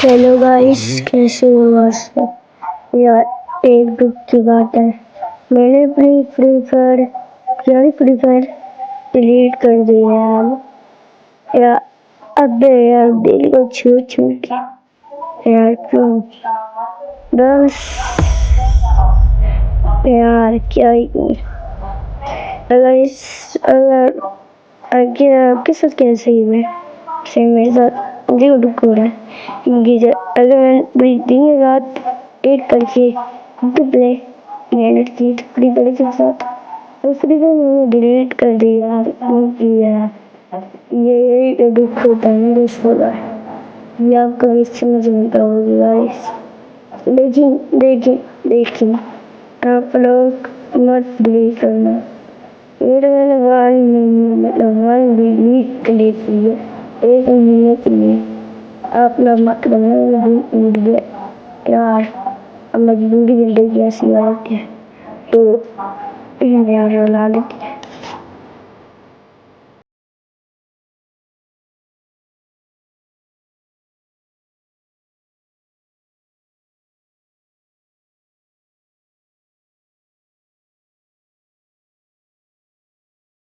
Hello guys, कैसे हो आप सब। यार एक दुख की बात है, मैंने अपनी फ्री फायर डिलीट कर दी है यार। अब यार दिल को छू छू के यार क्यों, बस यार क्या ही कहूं। अगर आपके साथ कैसे ही मैं से मेरे साथ दिल दुख हो रहा है, क्योंकि अगर मैं दिन रात एक करके प्ले मेहनत की फ्री फायर के साथ, और फ्री फायर मैंने डिलीट कर दिया क्योंकि ये दुख होता है मेरे साथ। ये आप कभी समझ नहीं पाओगे गाइस। लेकिन आप लोग मत डिलीट करना। मेरे वन वीक डिलीट किए, एक महीने के लिए आप लोग मत करना यार। अब मजबूरी जिंदगी ऐसी बात है तो यार